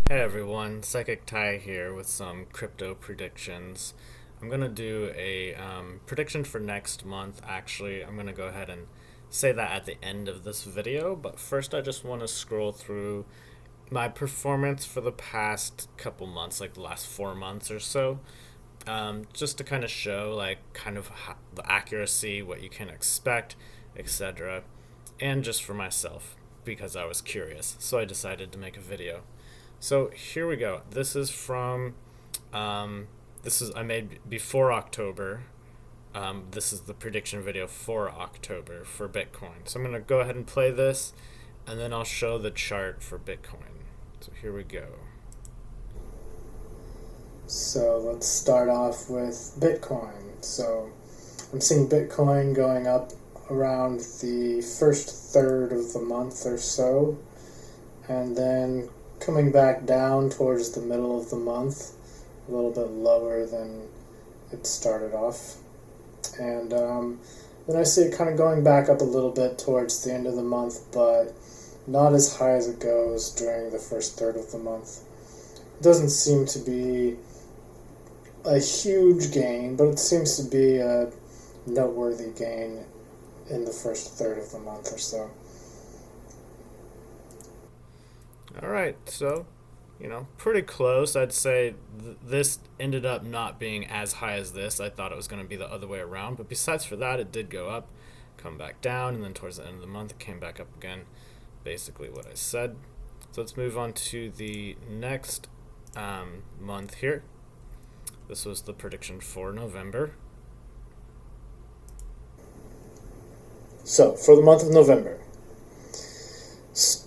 Hey everyone, Psychic Ty here with some crypto predictions. I'm going to do a prediction for next month. Actually, I'm going to go ahead and say that at the end of this video, but first I just want to scroll through my performance for the past couple months, like the last 4 months or so, just to kind of show like kind of the accuracy, what you can expect, etc. And just for myself, because I was curious, so I decided to make a video. So here we go. This is from, this is I made before October. This is the prediction video for October for Bitcoin. So I'm gonna go ahead and play this, and then I'll show the chart for Bitcoin. So here we go. So let's start off with Bitcoin. So I'm seeing Bitcoin going up around the first third of the month or so, and then coming back down towards the middle of the month, a little bit lower than it started off. And then I see it kind of going back up a little bit towards the end of the month, but not as high as it goes during the first third of the month. It doesn't seem to be a huge gain, but it seems to be a noteworthy gain in the first third of the month or so. All right, so pretty close. I'd say this ended up not being as high as this. I thought it was going to be the other way around, but besides for that, it did go up, come back down, and then towards the end of the month, it came back up again. Basically, what I said. So let's move on to the next month here. This was the prediction for November. So for the month of November,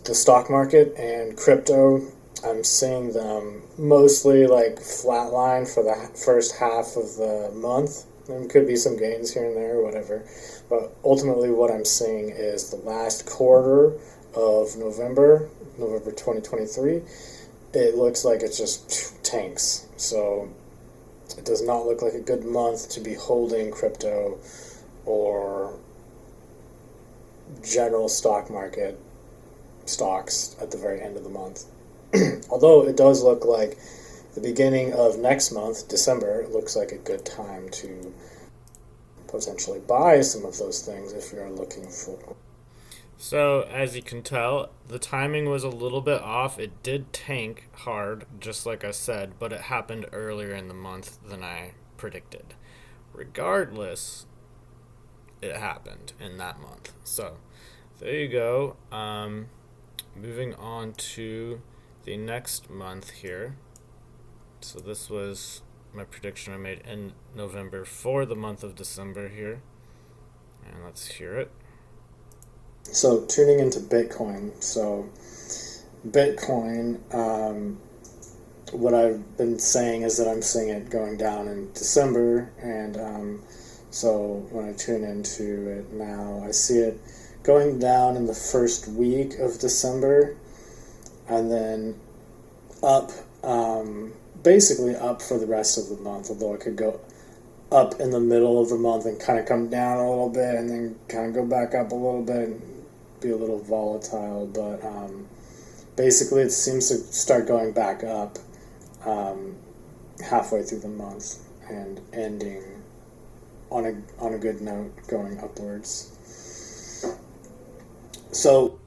the stock market and crypto, I'm seeing them mostly like flatline for the first half of the month. There could be some gains here and there, or whatever. But ultimately, what I'm seeing is the last quarter of November 2023. It looks like it just tanks. So it does not look like a good month to be holding crypto or general stock market stocks at the very end of the month. Although it does look like the beginning of next month, December, it looks like a good time to potentially buy some of those things if you're looking for. So, as you can tell, the timing was a little bit off. It did tank hard, just like I said, but it happened earlier in the month than I predicted. Regardless, it happened in that month. So, there you go. Moving on to the next month here. So, this was my prediction I made in November for the month of December here. And let's hear it. So tuning into Bitcoin. So Bitcoin, what I've been saying is that I'm seeing it going down in December, and so when I tune into it now, I see it going down in the first week of December, and then up, basically up for the rest of the month, although it could go up in the middle of the month and kind of come down a little bit and then kind of go back up a little bit and be a little volatile. But basically it seems to start going back up halfway through the month and ending on a good note, going upwards. So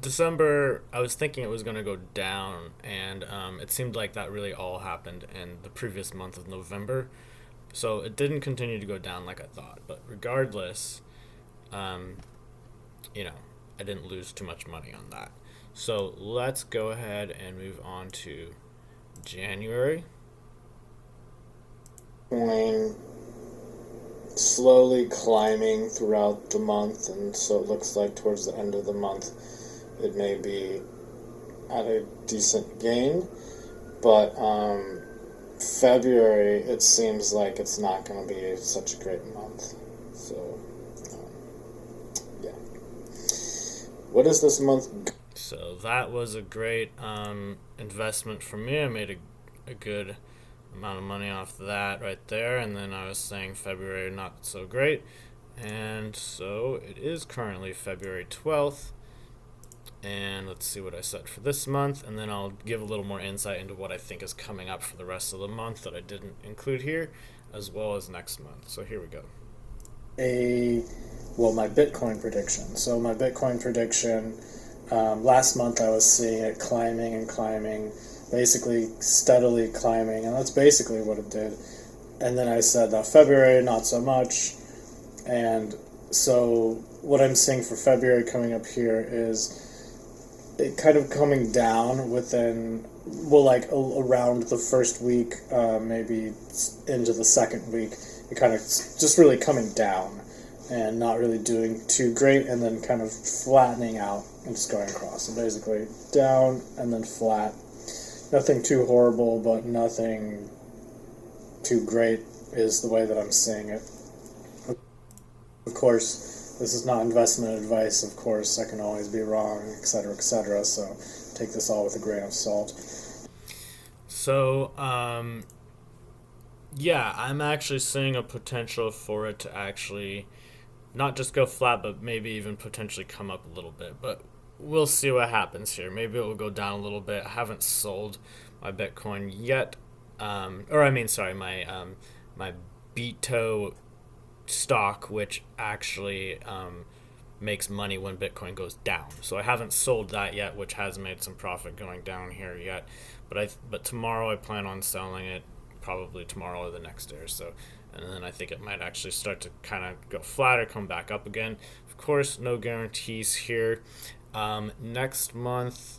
December, I was thinking it was going to go down, and it seemed like that really all happened in the previous month of November. So it didn't continue to go down like I thought. But regardless, I didn't lose too much money on that. So let's go ahead and move on to January. Slowly climbing throughout the month, and so it looks like towards the end of the month it may be at a decent gain, but February it seems like it's not going to be such a great month. So yeah, what is this month? So that was a great investment for me. I made a good amount of money off that right there, and then I was saying February not so great, and so it is currently February 12th, And let's see what I set for this month, and then I'll give a little more insight into what I think is coming up for the rest of the month that I didn't include here, as well as next month. So here we go. My Bitcoin prediction. So my Bitcoin prediction, last month I was seeing it climbing and climbing, basically steadily climbing, and that's basically what it did. And then I said that February, not so much. And so what I'm seeing for February coming up here is it kind of coming down within, around the first week, maybe into the second week, it kind of just really coming down and not really doing too great, and then kind of flattening out and just going across. So basically down and then flat. Nothing too horrible, but nothing too great is the way that I'm seeing it. Of course, this is not investment advice. Of course, I can always be wrong, etc., etc. So take this all with a grain of salt. So, yeah, I'm actually seeing a potential for it to actually not just go flat, but maybe even potentially come up a little bit. But we'll see what happens here. Maybe it will go down a little bit. I haven't sold my Bitcoin yet. My BTO stock, which actually makes money when Bitcoin goes down. So I haven't sold that yet, which has made some profit going down here yet. But tomorrow I plan on selling it, probably tomorrow or the next day or so. And then I think it might actually start to kind of go flat or come back up again. Of course, no guarantees here. Next month,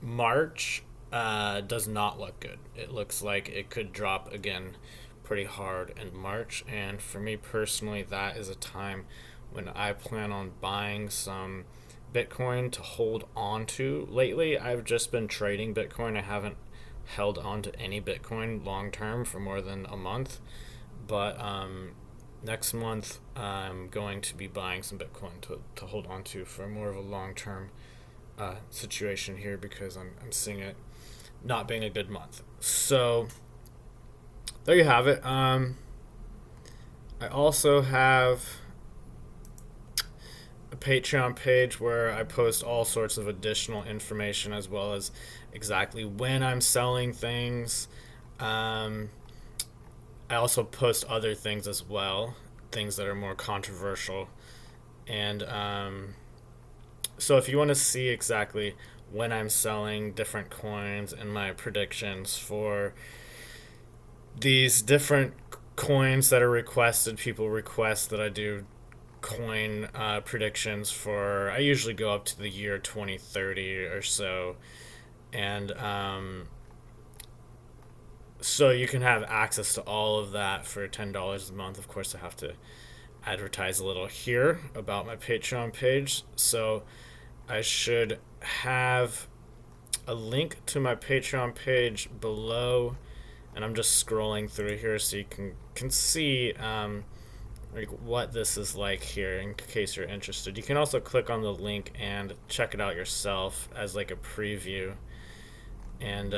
March does not look good. It looks like it could drop again pretty hard in March, and for me personally, that is a time when I plan on buying some Bitcoin to hold on to. Lately, I've just been trading Bitcoin. I haven't held on to any Bitcoin long term for more than a month, but next month I'm going to be buying some Bitcoin to hold on to for more of a long term situation here, because I'm seeing it not being a good month. So there you have it. I also have a Patreon page where I post all sorts of additional information, as well as exactly when I'm selling things. I also post other things as well, things that are more controversial. And so if you want to see exactly when I'm selling different coins and my predictions for these different coins that are requested, people request that I do coin predictions for. I usually go up to the year 2030 or so, and so you can have access to all of that for $10 a month. Of course, I have to advertise a little here about my Patreon page, so I should have a link to my Patreon page below, and I'm just scrolling through here so you can see what this is like here in case you're interested. You can also click on the link and check it out yourself as like a preview. And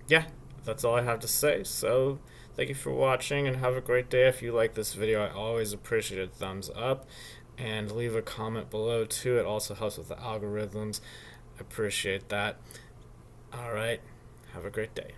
yeah, that's all I have to say. So thank you for watching, and have a great day. If you like this video, I always appreciate a thumbs up, and leave a comment below too. It also helps with the algorithms. I appreciate that. All right, have a great day.